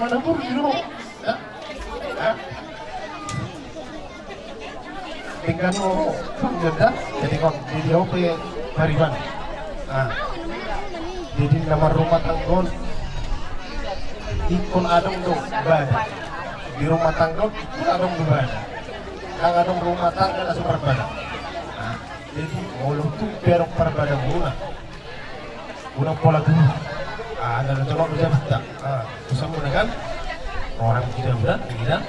mana pun di rumah. Ya. Ya. Tinggal mau jeda, jadi kok di DOP Bariban. Nah, jadi nama rumah tangga ikon adong dong bada. Di rumah tangga ikon adong dong bada. Kang adong rumah tangga ada super bada. Nah, jadi mau tuh perok perbada muna. Muna pola dulu. Ada coba kerja tak. Susah muna kan? Orang tidak berat, tidak.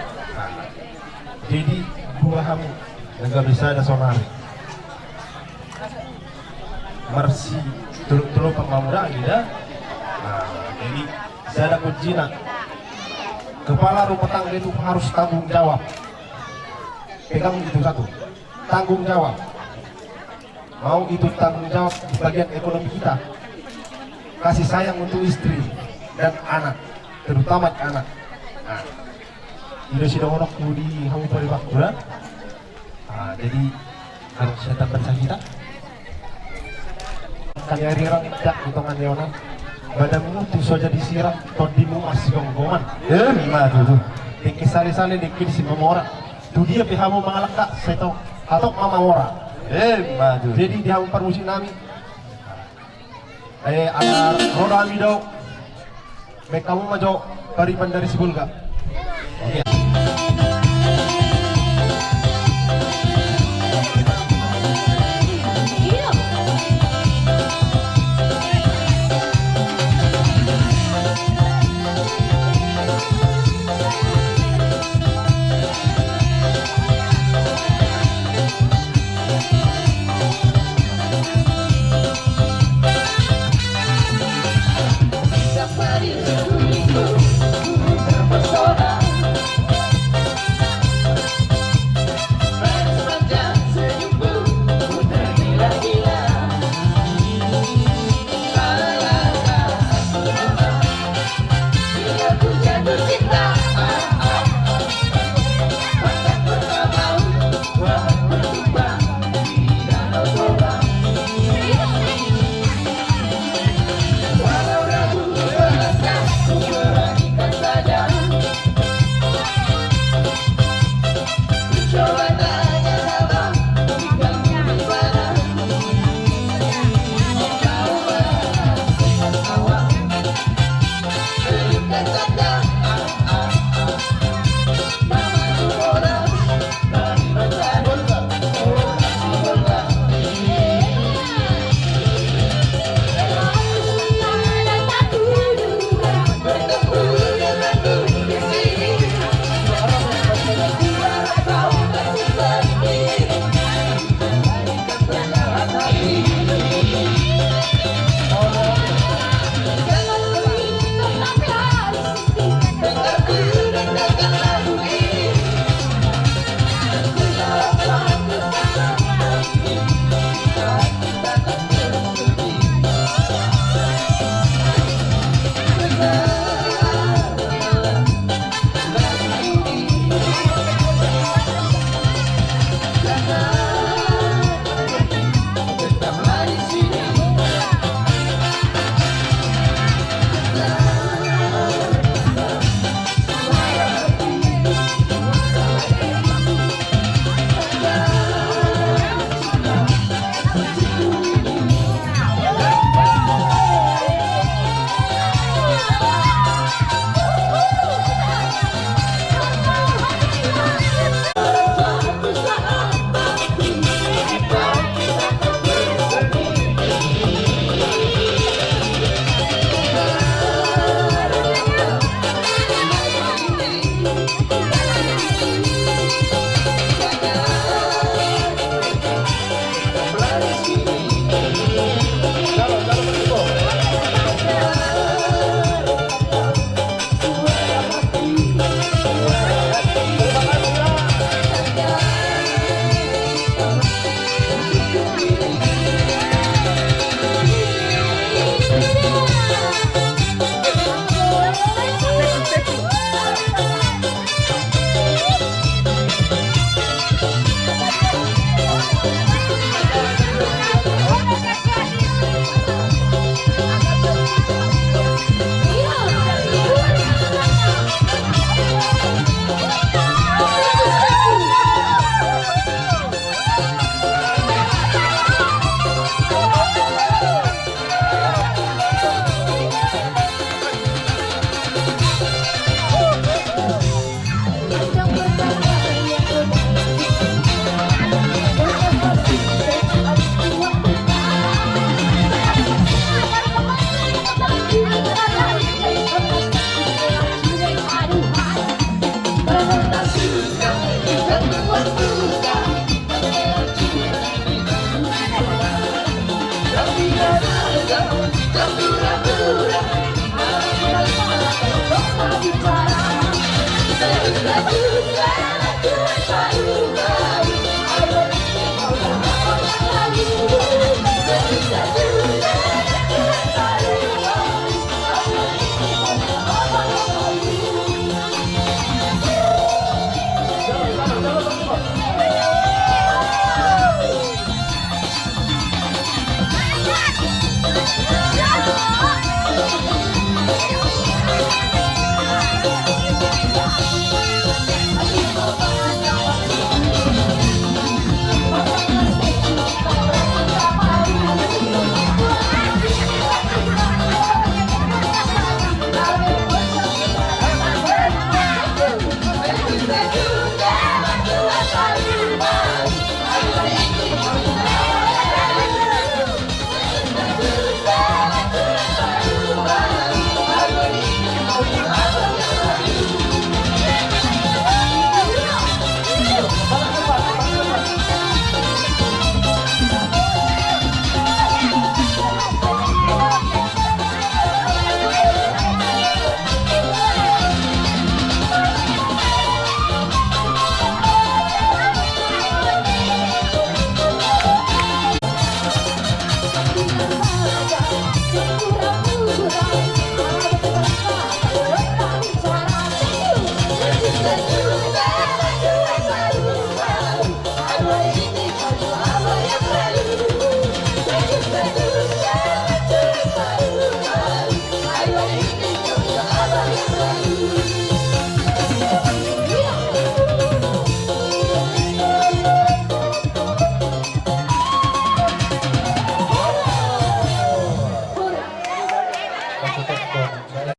Jadi dua hamu nggak bisa ada sonari. Mersi tuluk-tuluk pemamura tidak. Nah, jadi saya ada kuncinya. Kepala rumah tangga itu harus tanggung jawab. Pegang itu satu, tanggung jawab. Mau itu tanggung jawab di bagian ekonomi kita. Kasih sayang untuk istri dan anak, terutama anak. Nah, ini sudah orang di hamu peribakura. Nah, jadi harus saya baca kita. Kali hari orang tidak hitungan leonan. Badanmu tuh saja disiram, todimu masih gonggongan. Madu. Dikit sali-sali dikit si memora. Tuh dia pihamu mengalak tak, saya tahu. Atau mama ora. Madu. Jadi dia permusim nami. Ada roda amido. Baik kamu maju Bariban dari Sibulga. Iya.